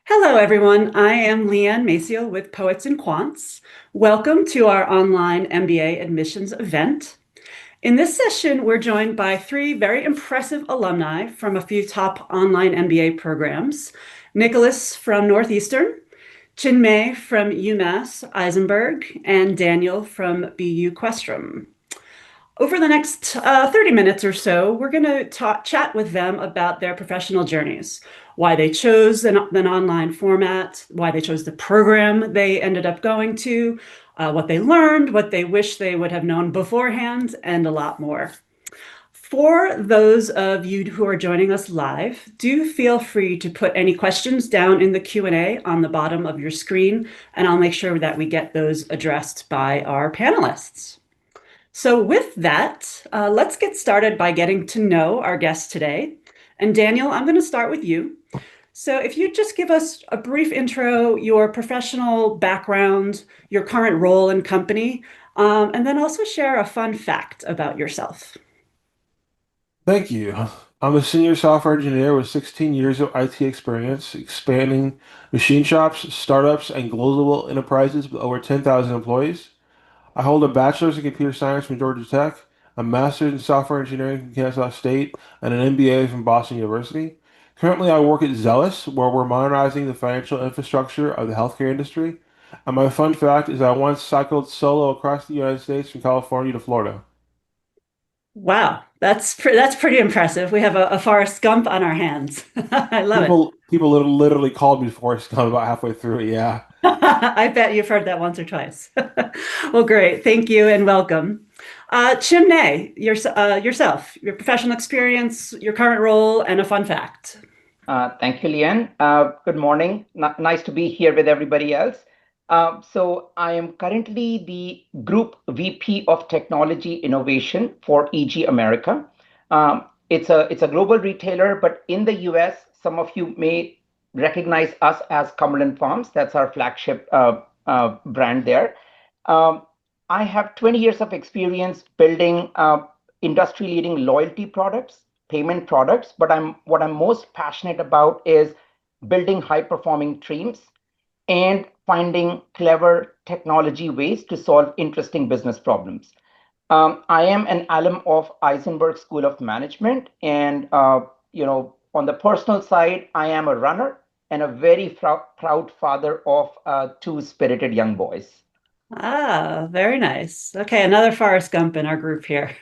Hello, everyone. I am Leanne Maciel with Poets and Quants. Welcome to our online MBA admissions event. In this session, we're joined by three very impressive alumni from a few top online MBA programs. Nicholas from Northeastern, Chinmay from UMass Isenberg, and Daniel from BU Questrom. Over the next 30 minutes or so, we're going to chat with them about their professional journeys, why they chose an online format, why they chose the program they ended up going to, what they learned, what they wish they would have known beforehand, and a lot more. For those of you who are joining us live, do feel free to put any questions down in the Q&A on the bottom of your screen, and I'll make sure that we get those addressed by our panelists. So with that, let's get started by getting to know our guests today. And Daniel, I'm going to start with you. So if you just give us a brief intro, your professional background, your current role and company, and then also share a fun fact about yourself. Thank you. I'm a senior software engineer with 16 years of IT experience, expanding machine shops, startups, and global enterprises with over 10,000 employees. I hold a bachelor's in computer science from Georgia Tech, a master's in software engineering from Kansas State, and an MBA from Boston University. Currently, I work at Zealous, where we're modernizing the financial infrastructure of the healthcare industry. And my fun fact is I once cycled solo across the United States from California to Florida. Wow, that's pretty impressive. We have a Forrest Gump on our hands. I love it. People literally called me Forrest Gump about halfway through it. Yeah. I bet you've heard that once or twice. Well, great. Thank you and welcome. Chimney, yourself, your professional experience, your current role, and a fun fact. Thank you, Leanne. Good morning. Nice to be here with everybody else. So I am currently the Group VP of Technology Innovation for EG America. It's a global retailer, but in the US, some of you may recognize us as Cumberland Farms. That's our flagship brand there. Um, I have 20 years of experience building industry-leading loyalty products, payment products, but what I'm most passionate about is building high-performing teams and finding clever technology ways to solve interesting business problems. I am an alum of Isenberg School of Management, and on the personal side, I am a runner and a very proud father of two spirited young boys. Ah, very nice. Okay, another Forrest Gump in our group here.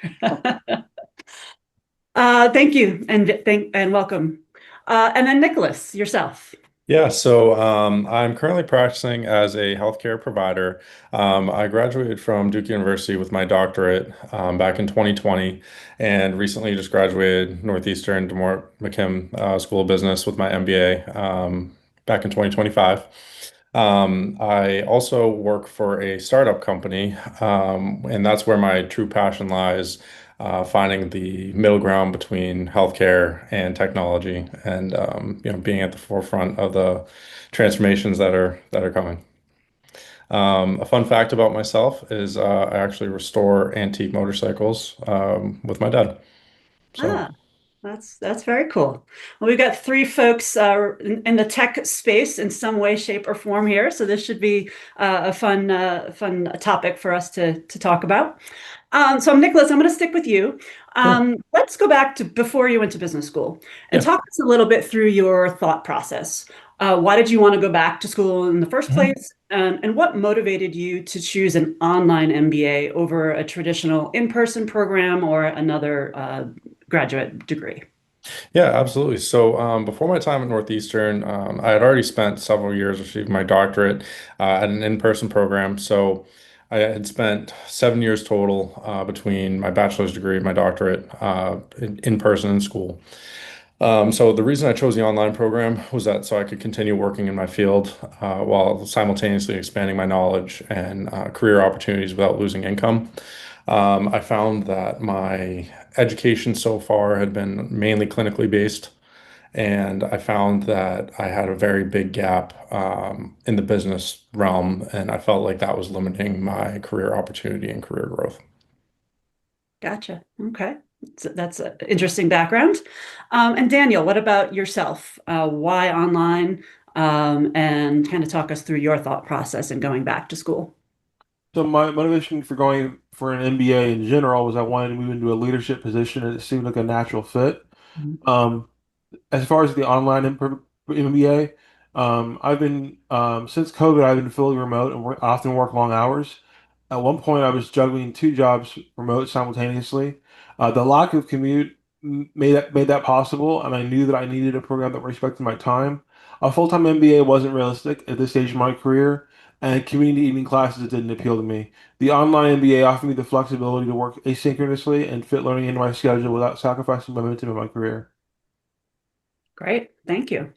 Thank you and welcome. And then Nicholas, yourself. I'm currently practicing as a healthcare provider. I graduated from Duke University with my doctorate back in 2020 and recently just graduated Northeastern D'Amore-McKim School of Business with my MBA back in 2025. I also work for a startup company, and that's where my true passion lies, finding the middle ground between healthcare and technology, and being at the forefront of the transformations that are coming. A fun fact about myself is I actually restore antique motorcycles with my dad. So. Ah, that's very cool. Well, we've got three folks in the tech space in some way, shape, or form here, so this should be a fun topic for us to talk about. So, Nicholas, I'm going to stick with you. Sure. Let's go back to before you went to business school and Yeah. talk us a little bit through your thought process. Why did you want to go back to school in the first Mhm. place? And what motivated you to choose an online MBA over a traditional in-person program or another graduate degree? Yeah, absolutely. So before my time at Northeastern, I had already spent several years receiving my doctorate at an in-person program. So I had spent 7 years total between my bachelor's degree and my doctorate in person in school. So the reason I chose the online program was that so I could continue working in my field while simultaneously expanding my knowledge and career opportunities without losing income. I found that my education so far had been mainly clinically based, and I found that I had a very big gap in the business realm, and I felt like that was limiting my career opportunity and career growth. Gotcha. Okay. So that's an interesting background. And Daniel, what about yourself? Why online? and kind of talk us through your thought process in going back to school. So my motivation for going for an MBA in general was I wanted to move into a leadership position, and it seemed like a natural fit. Mhm. Um, as far as the online MBA, I've been since COVID, I've been fully remote and often work long hours. At one point, I was juggling two jobs remote simultaneously. The lack of commute made that possible, and I knew that I needed a program that respected my time. A full-time MBA wasn't realistic at this stage of my career, and community evening classes didn't appeal to me. The online MBA offered me the flexibility to work asynchronously and fit learning into my schedule without sacrificing momentum in my career. Great, thank you.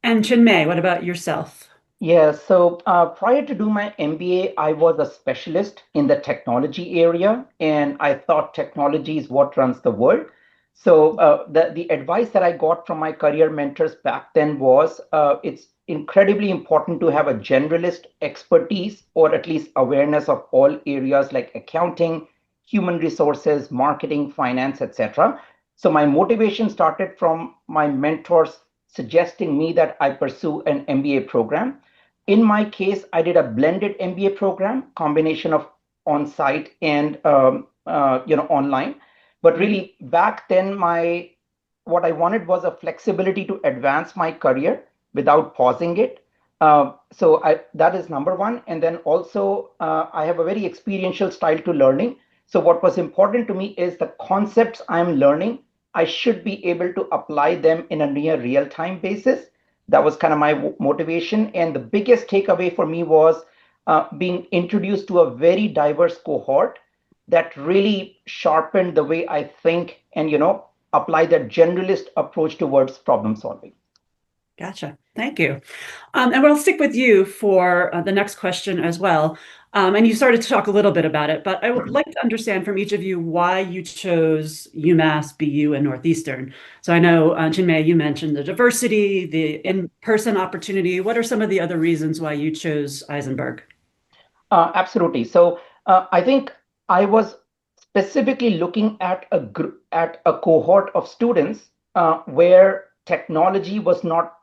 And Chinmay, what about yourself? Yeah, so prior to do my MBA, I was a specialist in the technology area, and I thought technology is what runs the world. So the advice that I got from my career mentors back then was it's incredibly important to have a generalist expertise or at least awareness of all areas like accounting, human resources, marketing, finance, etc. So my motivation started from my mentors suggesting me that I pursue an MBA program. In my case, I did a blended MBA program, combination of on-site and online. But really, back then, my what I wanted was a flexibility to advance my career without pausing it. That is number one. And then also, I have a very experiential style to learning. So what was important to me is the concepts I'm learning, I should be able to apply them in a near real-time basis. That was kind of my motivation. And the biggest takeaway for me was being introduced to a very diverse cohort that really sharpened the way I think and, apply that generalist approach towards problem solving. Gotcha. Thank you. And we'll stick with you for the next question as well. And you started to talk a little bit about it, but I would like to understand from each of you why you chose UMass, BU, and Northeastern. So I know, Chinmay, you mentioned the diversity, the in-person opportunity. What are some of the other reasons why you chose Isenberg? Absolutely. So I think I was specifically looking at a cohort of students where technology was not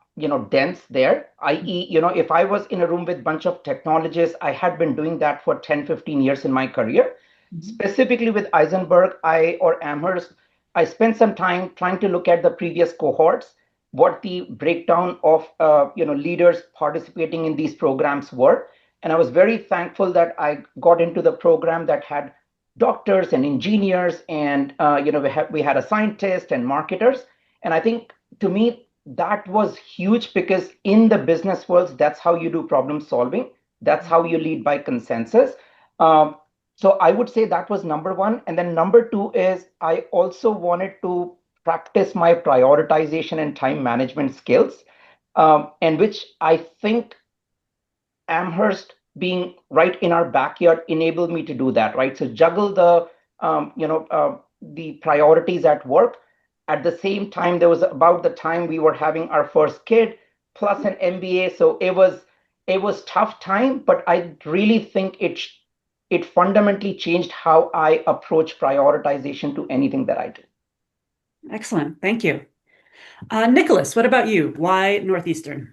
dense there, i.e., if I was in a room with a bunch of technologists, I had been doing that for 10, 15 years in my career. Specifically with Isenberg, or Amherst, I spent some time trying to look at the previous cohorts, what the breakdown of leaders participating in these programs were. And I was very thankful that I got into the program that had doctors and engineers, and we had a scientist and marketers. And I think to me that was huge because in the business world, that's how you do problem solving. That's how you lead by consensus. So I would say that was number one. And then number two is I also wanted to practice my prioritization and time management skills, and which I think Amherst being right in our backyard enabled me to do that, right? So juggle the priorities at work. At the same time, there was about the time we were having our first kid, plus an MBA. So it was tough time, but I really think it fundamentally changed how I approach prioritization to anything that I do. Excellent. Thank you. Nicholas, what about you? Why Northeastern?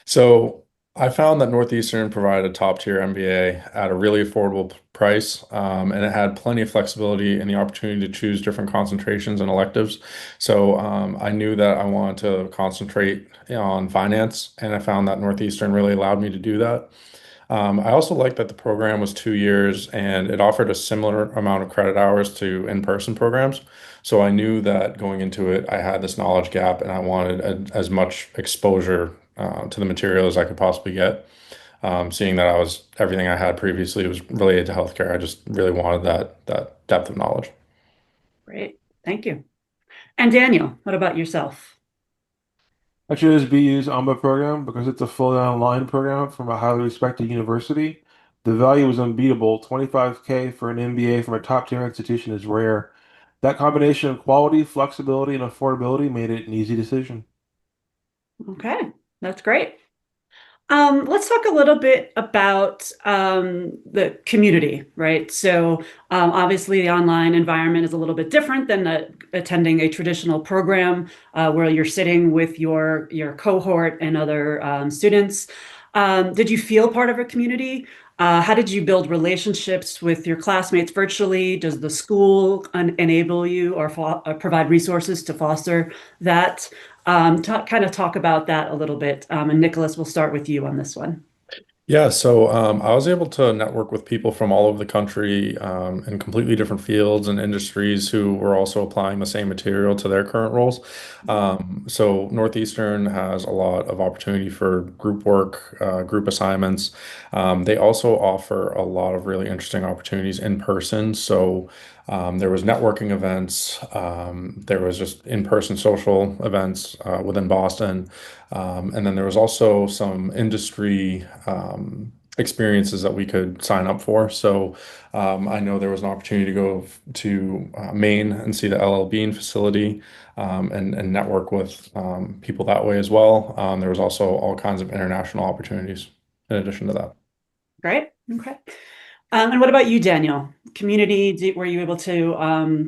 So I found that Northeastern provided a top tier MBA at a really affordable price, and it had plenty of flexibility and the opportunity to choose different concentrations and electives. So I knew that I wanted to concentrate on finance, and I found that Northeastern really allowed me to do that. I also liked that the program was 2 years and it offered a similar amount of credit hours to in-person programs. So I knew that going into it, I had this knowledge gap and I wanted as much exposure to the material as I could possibly get. Seeing that everything I had previously was related to healthcare, I just really wanted that depth of knowledge. Great. Thank you. And Daniel, what about yourself? I chose BU's OMBA program because it's a fully online program from a highly respected university. The value was unbeatable. 25K for an MBA from a top tier institution is rare. That combination of quality, flexibility, and affordability made it an easy decision. Okay, that's great. Let's talk a little bit about the community, right? So obviously the online environment is a little bit different than attending a traditional program where you're sitting with your cohort and other students. Did you feel part of a community? How did you build relationships with your classmates virtually? Does the school enable you or provide resources to foster that? Kind of talk about that a little bit. And Nicholas, we'll start with you on this one. Yeah, so I was able to network with people from all over the country in completely different fields and industries who were also applying the same material to their current roles. So Northeastern has a lot of opportunity for group work, group assignments. They also offer a lot of really interesting opportunities in person. So there was networking events, there was just in-person social events within Boston. And then there was also some industry experiences that we could sign up for. So I know there was an opportunity to go to Maine and see the LL Bean facility and network with people that way as well. There was also all kinds of international opportunities in addition to that. Great. Okay. And what about you, Daniel? Community, were you able to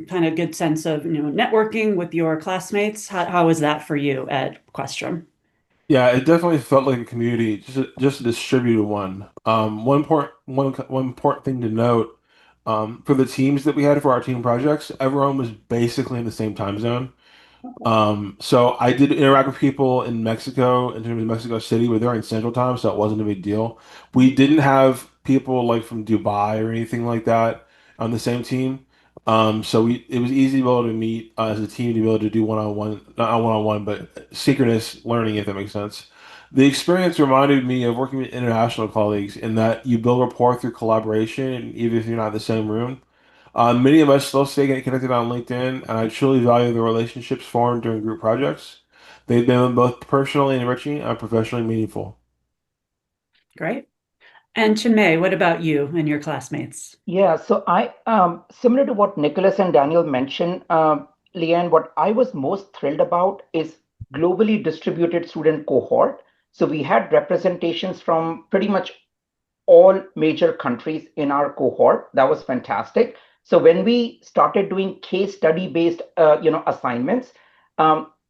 kind of good sense of, networking with your classmates? How was that for you at Questrom? Yeah, it definitely felt like a community, just a distributed one. One important thing to note, for the teams that we had for our team projects, everyone was basically in the same time zone. So I did interact with people in Mexico in terms of Mexico City, but they're in Central Time, so it wasn't a big deal. We didn't have people like from Dubai or anything like that on the same team. So it was easy to be able to meet as a team to be able to do one-on-one, not one-on-one, but synchronous learning, if that makes sense. The experience reminded me of working with international colleagues in that you build rapport through collaboration, even if you're not in the same room. Many of us still stay connected on LinkedIn, and I truly value the relationships formed during group projects. They've been both personally enriching and professionally meaningful. Great. And Chinmay, what about you and your classmates? Yeah, so I similar to what Nicholas and Daniel mentioned, Leanne, what I was most thrilled about is globally distributed student cohort. So we had representations from pretty much all major countries in our cohort. That was fantastic. So when we started doing case study based, assignments,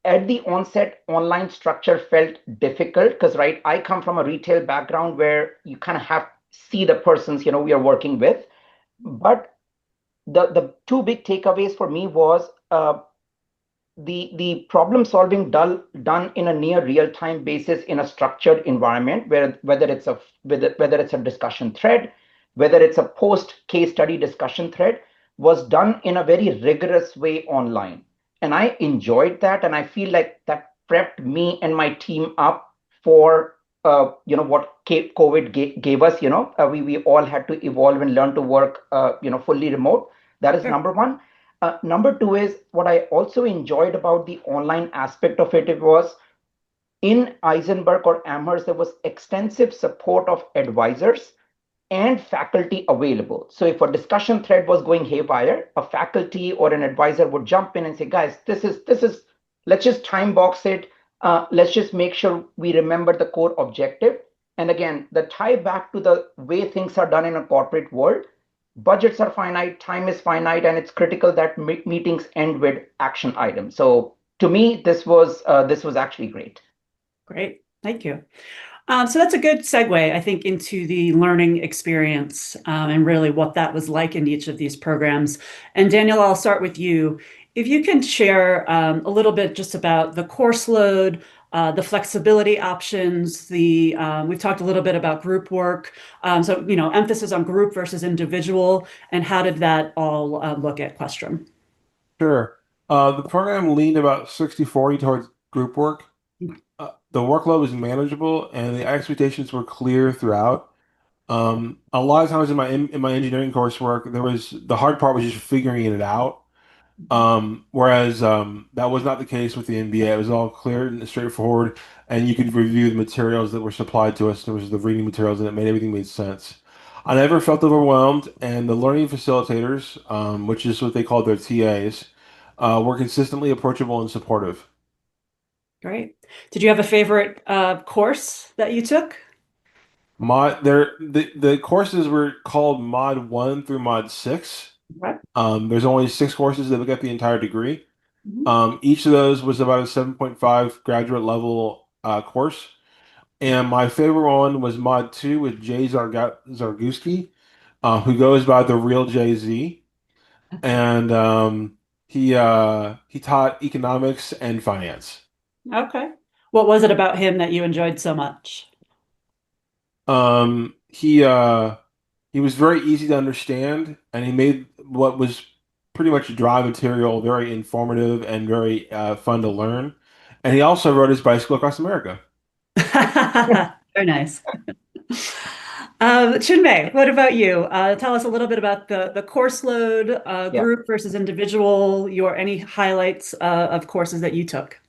at the onset, online structure felt difficult because, right, I come from a retail background where you kind of have see the persons, we are working with. But the two big takeaways for me was the problem solving done in a near real time basis in a structured environment where whether it's a discussion thread, whether it's a post case study discussion thread, was done in a very rigorous way online. And I enjoyed that, and I feel like that prepped me and my team up for what COVID gave us. We all had to evolve and learn to work fully remote. That is Sure. number one. Number two is what I also enjoyed about the online aspect of it. It was in Isenberg or Amherst, there was extensive support of advisors and faculty available. So if a discussion thread was going haywire, a faculty or an advisor would jump in and say, guys, this is let's just time box it. Let's just make sure we remember the core objective. And again, the tie back to the way things are done in a corporate world, budgets are finite, time is finite, and it's critical that meetings end with action items. So to me, this was actually great. Great. Thank you. So that's a good segue, I think, into the learning experience and really what that was like in each of these programs. And Daniel, I'll start with you. If you can share a little bit just about the course load, the flexibility options, we've talked a little bit about group work. So, emphasis on group versus individual, and how did that all look at Questrom? Sure. The program leaned about 60/40 towards group work. The workload was manageable and the expectations were clear throughout. A lot of times in my engineering coursework, there was the hard part was just figuring it out. Whereas that was not the case with the MBA. It was all clear and straightforward, and you could review the materials that were supplied to us. There was the reading materials, and it made everything made sense. I never felt overwhelmed, and the learning facilitators, which is what they called their TAs, were consistently approachable and supportive. Great. Did you have a favorite course that you took? The courses were called Mod 1 through Mod 6. Right. There's only six courses that would get the entire degree. Mhm. Each of those was about a 7.5 graduate level course. And my favorite one was Mod 2 with Jay Zarguski, who goes by the real Jay-Z. And he taught economics and finance. Okay. What was it about him that you enjoyed so much? Um, he uh, he was very easy to understand, and he made what was pretty much dry material very informative and very fun to learn. And he also rode his bicycle across America. Very nice. Chinmay, what about you? Tell us a little bit about the course load, Yeah. group versus individual, your any highlights of courses that you took.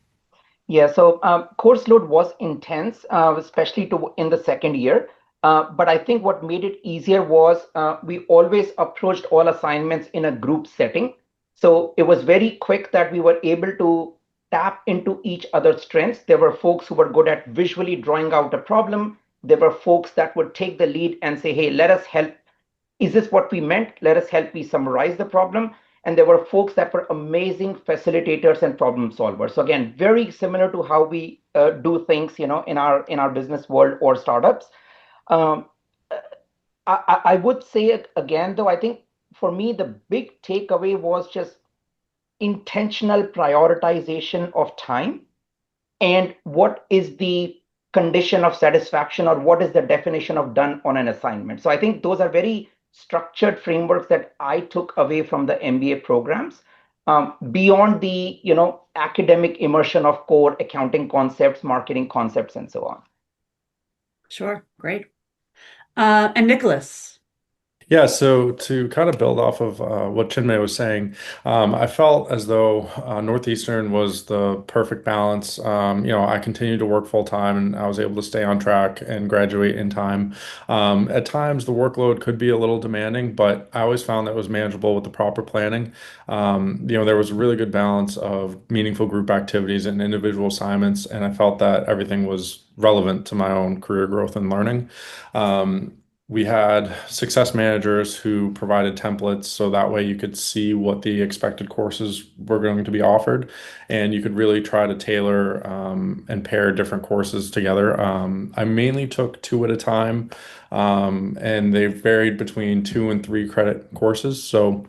Yeah, so course load was intense, especially in the second year. But I think what made it easier was we always approached all assignments in a group setting. So it was very quick that we were able to tap into each other's strengths. There were folks who were good at visually drawing out a problem. There were folks that would take the lead and say, hey, let us help. Is this what we meant? Let us help me summarize the problem. And there were folks that were amazing facilitators and problem solvers. So again, very similar to how we do things, in our business world or startups. Um, I would say it again, though. I think for me the big takeaway was just intentional prioritization of time and what is the condition of satisfaction or what is the definition of done on an assignment. So I think those are very structured frameworks that I took away from the MBA programs, beyond the academic immersion of core accounting concepts, marketing concepts, and so on. Sure, great. And Nicholas. Yeah, so to kind of build off of what Chinmay was saying, I felt as though Northeastern was the perfect balance. I continued to work full time and I was able to stay on track and graduate in time. At times, the workload could be a little demanding, but I always found that it was manageable with the proper planning. There was a really good balance of meaningful group activities and individual assignments, and I felt that everything was relevant to my own career growth and learning. Um, we had success managers who provided templates so that way you could see what the expected courses were going to be offered, and you could really try to tailor and pair different courses together. I mainly took two at a time, and they varied between 2 and 3 credit courses. So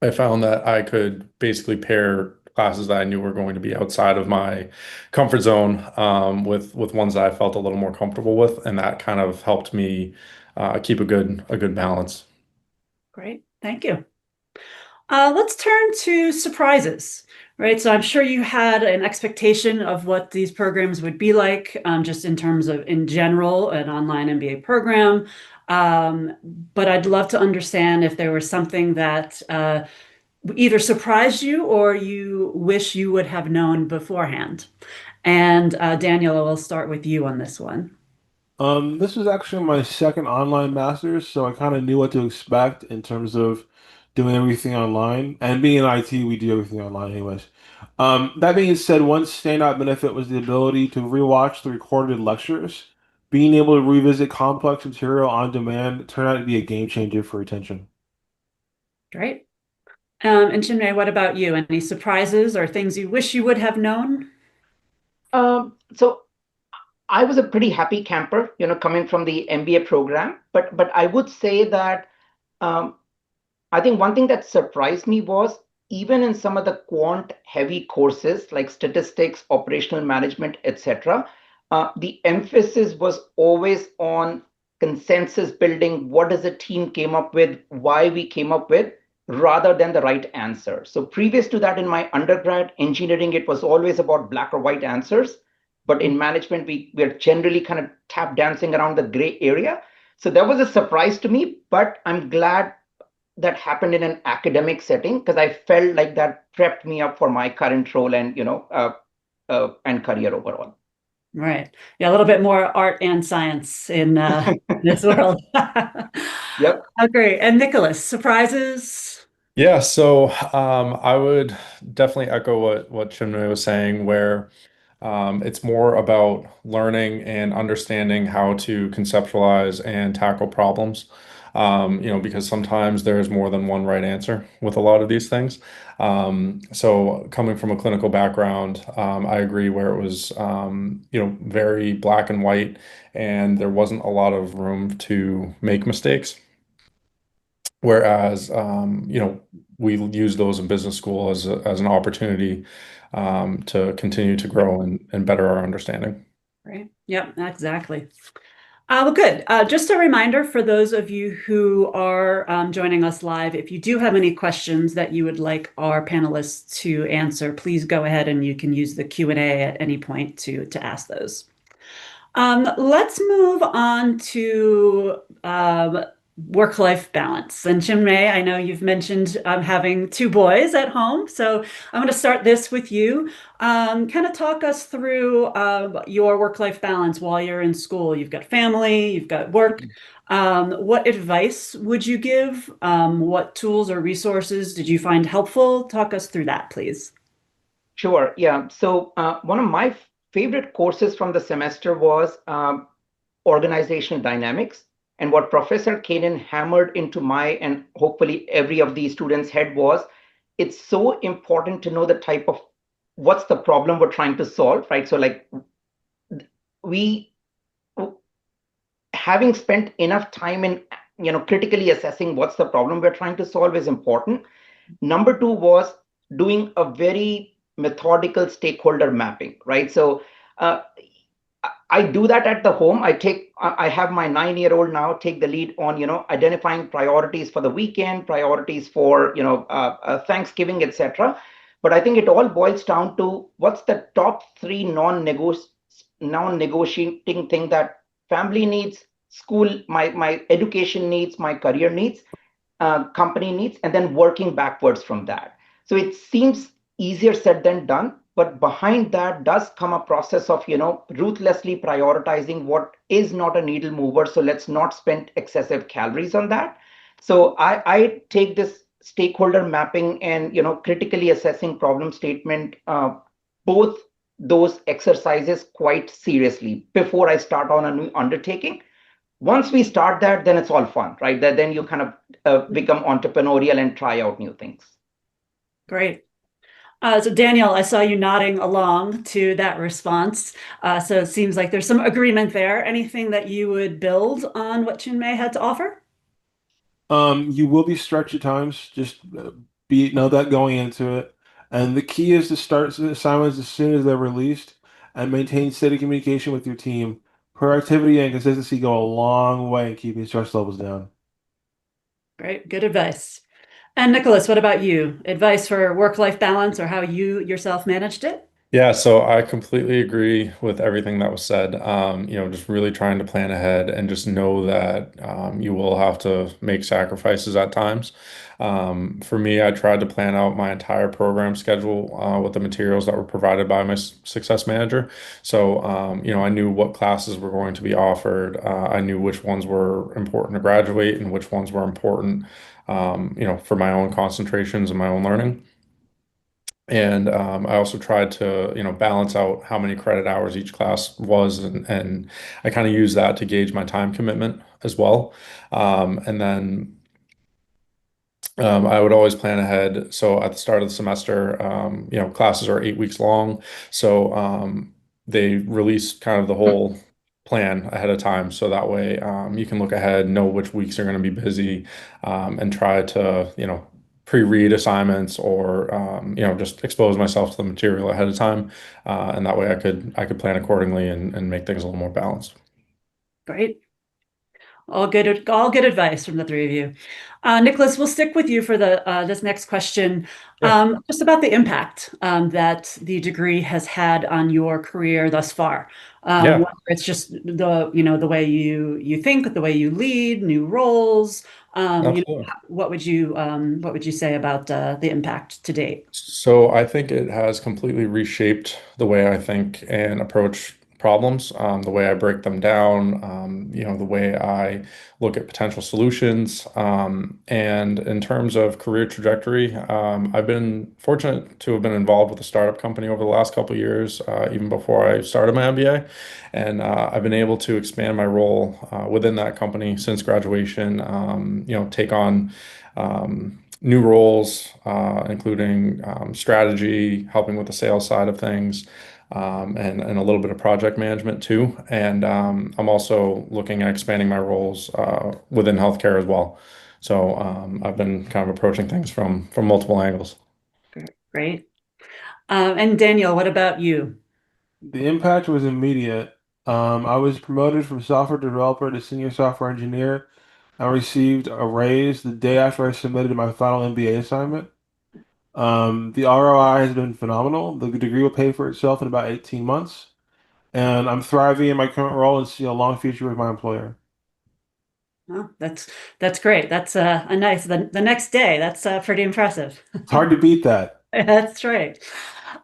I found that I could basically pair classes that I knew were going to be outside of my comfort zone with ones that I felt a little more comfortable with, and that kind of helped me keep a good balance. Great, thank you. Let's turn to surprises, right? So I'm sure you had an expectation of what these programs would be like, just in terms of, in general, an online MBA program. But I'd love to understand if there was something that either surprised you or you wish you would have known beforehand. And Daniel, I will start with you on this one. This was actually my second online master's, so I kind of knew what to expect in terms of doing everything online. And being in IT, we do everything online anyways. That being said, one standout benefit was the ability to rewatch the recorded lectures. Being able to revisit complex material on demand turned out to be a game changer for retention. Great. And Chinmay, what about you? Any surprises or things you wish you would have known? So I was a pretty happy camper, coming from the MBA program, but I would say that um, I think one thing that surprised me was even in some of the quant heavy courses like statistics, operational management, etc., the emphasis was always on consensus building. What does the team came up with? Why we came up with, rather than the right answer. So previous to that, in my undergrad engineering, it was always about black or white answers. But in management, we're generally kind of tap dancing around the gray area. So that was a surprise to me, but I'm glad that happened in an academic setting because I felt like that prepped me up for my current role and and career overall. Right. Yeah, a little bit more art and science in this world. Yep. Oh, great. And Nicholas, surprises? Yeah, so I would definitely echo what Chinmay was saying, where It's more about learning and understanding how to conceptualize and tackle problems. Because sometimes there's more than one right answer with a lot of these things. So coming from a clinical background, I agree where it was, very black and white, and there wasn't a lot of room to make mistakes. Whereas, we use those in business school as an opportunity to continue to grow and better our understanding. Right. Yep, exactly. Well, good. Just a reminder for those of you who are joining us live, if you do have any questions that you would like our panelists to answer, please go ahead and you can use the Q&A at any point to ask those. Let's move on to work-life balance. And Chinmay, I know you've mentioned having two boys at home, so I'm going to start this with you. Kind of talk us through your work-life balance while you're in school. You've got family, you've got work. What advice would you give? What tools or resources did you find helpful? Talk us through that, please. Sure. Yeah. So one of my favorite courses from the semester was organizational dynamics. And what Professor Kanan hammered into my and hopefully every of these students' head was, it's so important to know the type of what's the problem we're trying to solve, right? So like we having spent enough time in critically assessing what's the problem we're trying to solve is important. Number two was doing a very methodical stakeholder mapping, right? So I do that at the home. I have my 9-year-old now take the lead on, identifying priorities for the weekend, priorities for, Thanksgiving, etc. But I think it all boils down to what's the top three non-negotiating thing that family needs, school, my education needs, my career needs, company needs, and then working backwards from that. So it seems easier said than done, but behind that does come a process of ruthlessly prioritizing what is not a needle mover. So let's not spend excessive calories on that. So I take this stakeholder mapping and critically assessing problem statement, both those exercises quite seriously before I start on a new undertaking. Once we start that, then it's all fun, right? Then you kind of become entrepreneurial and try out new things. Great. So Daniel, I saw you nodding along to that response. So it seems like there's some agreement there. Anything that you would build on what Chinmay had to offer? You will be stretched at times. Just know that going into it. And the key is to start the assignments as soon as they're released and maintain steady communication with your team. Proactivity and consistency go a long way in keeping stress levels down. Great, good advice. And Nicholas, what about you? Advice for work-life balance or how you yourself managed it? Yeah, so I completely agree with everything that was said. Just really trying to plan ahead and just know that you will have to make sacrifices at times. For me, I tried to plan out my entire program schedule with the materials that were provided by my success manager. So, I knew what classes were going to be offered. I knew which ones were important to graduate and which ones were important, for my own concentrations and my own learning. And I also tried to, balance out how many credit hours each class was, and I kind of use that to gauge my time commitment as well. And then I would always plan ahead. So at the start of the semester, classes are 8 weeks long. So they release kind of the whole plan ahead of time. So that way you can look ahead, know which weeks are going to be busy, and try to, pre-read assignments or, just expose myself to the material ahead of time. And that way I could plan accordingly and make things a little more balanced. Great. All good advice from the three of you. Nicholas, we'll stick with you for this next question. Yeah. Just about the impact that the degree has had on your career thus far. Yeah. Whether it's just the way you think, the way you lead, new roles. Absolutely. What would you say about the impact to date? So I think it has completely reshaped the way I think and approach problems, the way I break them down, the way I look at potential solutions. And in terms of career trajectory, I've been fortunate to have been involved with a startup company over the last couple of years, even before I started my MBA. And I've been able to expand my role within that company since graduation, take on new roles, including strategy, helping with the sales side of things, and a little bit of project management too. And I'm also looking at expanding my roles within healthcare as well. So I've been kind of approaching things from multiple angles. Great. And Daniel, what about you? The impact was immediate. I was promoted from software developer to senior software engineer. I received a raise the day after I submitted my final MBA assignment. The ROI has been phenomenal. The degree will pay for itself in about 18 months. And I'm thriving in my current role and see a long future with my employer. Oh, that's great. That's a nice the next day. That's pretty impressive. It's hard to beat that. That's right.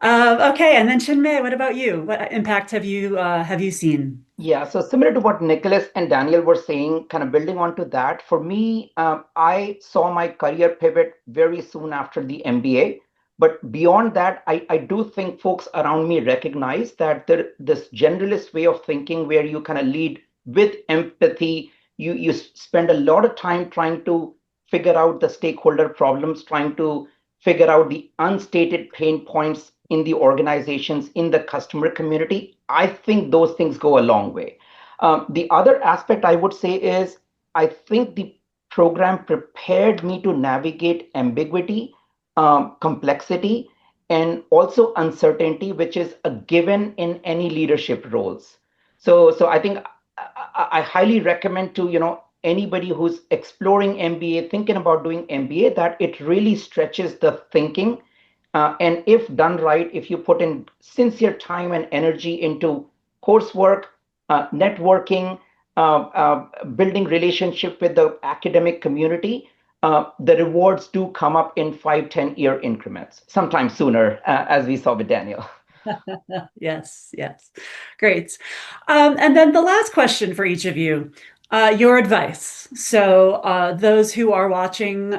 Okay, and then Chinmay, what about you? What impact have you seen? Yeah, so similar to what Nicholas and Daniel were saying, kind of building onto that, for me, I saw my career pivot very soon after the MBA. But beyond that, I do think folks around me recognize that this generalist way of thinking where you kind of lead with empathy, you spend a lot of time trying to figure out the stakeholder problems, trying to figure out the unstated pain points in the organizations, in the customer community. I think those things go a long way. The other aspect I would say is I think the program prepared me to navigate ambiguity, complexity, and also uncertainty, which is a given in any leadership roles. So I think I highly recommend to anybody who's exploring MBA, thinking about doing MBA, that it really stretches the thinking. And if done right, if you put in sincere time and energy into coursework, networking, building relationship with the academic community, the rewards do come up in 5, 10 year increments, sometimes sooner, as we saw with Daniel. Yes, yes. Great. And then the last question for each of you, your advice. So those who are watching,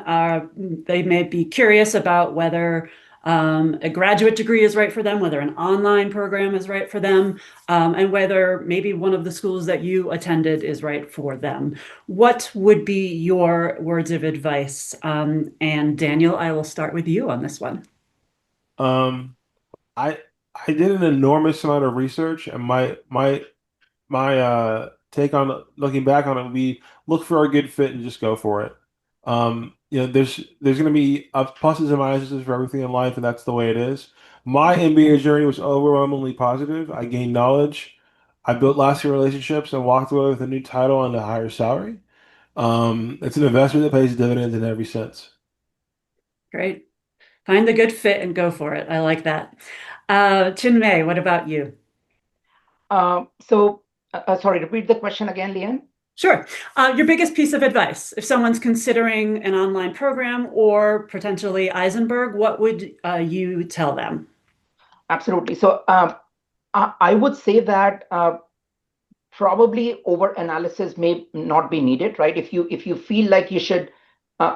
they may be curious about whether a graduate degree is right for them, whether an online program is right for them, and whether maybe one of the schools that you attended is right for them. What would be your words of advice? And Daniel, I will start with you on this one. Um, I I did an enormous amount of research, and my take on looking back on it would be look for a good fit and just go for it. There's going to be pluses and minuses for everything in life, and that's the way it is. My MBA journey was overwhelmingly positive. I gained knowledge, I built lasting relationships, and walked away with a new title and a higher salary. It's an investment that pays dividends in every sense. Great. Find the good fit and go for it. I like that. Chinmay, what about you? Sorry, repeat the question again, Leanne. Sure. Your biggest piece of advice, if someone's considering an online program or potentially Isenberg, what would you tell them? Absolutely. So I would say that probably over analysis may not be needed, right? If you feel like you should,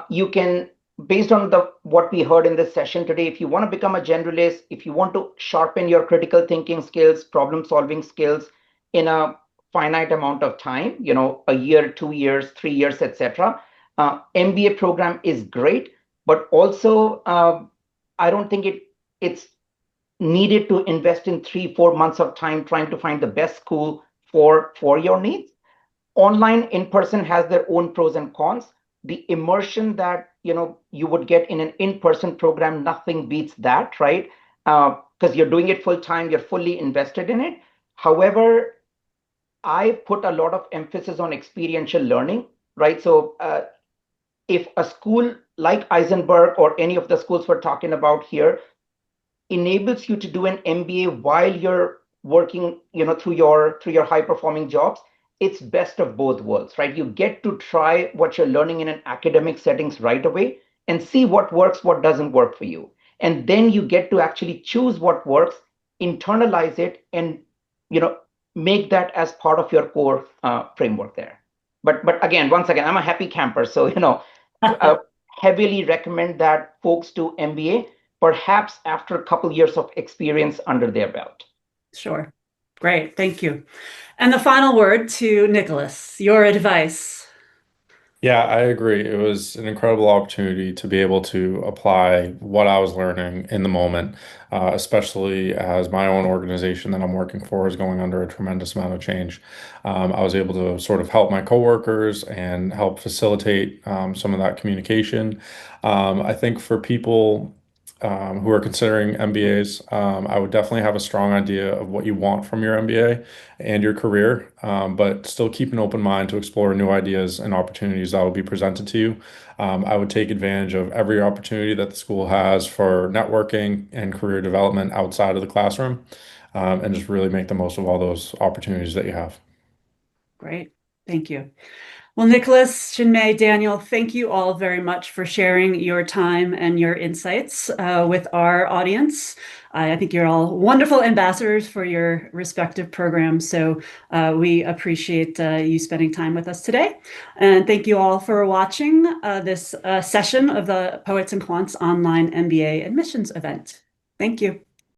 you can, based on what we heard in this session today, if you want to become a generalist, if you want to sharpen your critical thinking skills, problem solving skills in a finite amount of time, a year, 2 years, 3 years, etc. MBA program is great, but also I don't think it's needed to invest in 3, 4 months of time trying to find the best school for your needs. Online, in person has their own pros and cons. The immersion that you would get in an in-person program, nothing beats that, right? Because you're doing it full time, you're fully invested in it. However, I put a lot of emphasis on experiential learning, right? So if a school like Isenberg or any of the schools we're talking about here enables you to do an MBA while you're working, through your high performing jobs, it's best of both worlds, right? You get to try what you're learning in an academic settings right away and see what works, what doesn't work for you. And then you get to actually choose what works, internalize it, and make that as part of your core framework there. But again, once again, I'm a happy camper, so heavily recommend that folks do MBA, perhaps after a couple years of experience under their belt. Sure. Great. Thank you. And the final word to Nicholas, your advice. Yeah, I agree. It was an incredible opportunity to be able to apply what I was learning in the moment, especially as my own organization that I'm working for is going under a tremendous amount of change. I was able to sort of help my coworkers and help facilitate some of that communication. I think for people who are considering MBAs, I would definitely have a strong idea of what you want from your MBA and your career, but still keep an open mind to explore new ideas and opportunities that will be presented to you. I would take advantage of every opportunity that the school has for networking and career development outside of the classroom, and just really make the most of all those opportunities that you have. Great. Thank you. Well, Nicholas, Chinmay, Daniel, thank you all very much for sharing your time and your insights with our audience. I think you're all wonderful ambassadors for your respective programs, so we appreciate you spending time with us today. And thank you all for watching this session of the Poets and Quants Online MBA admissions event. Thank you.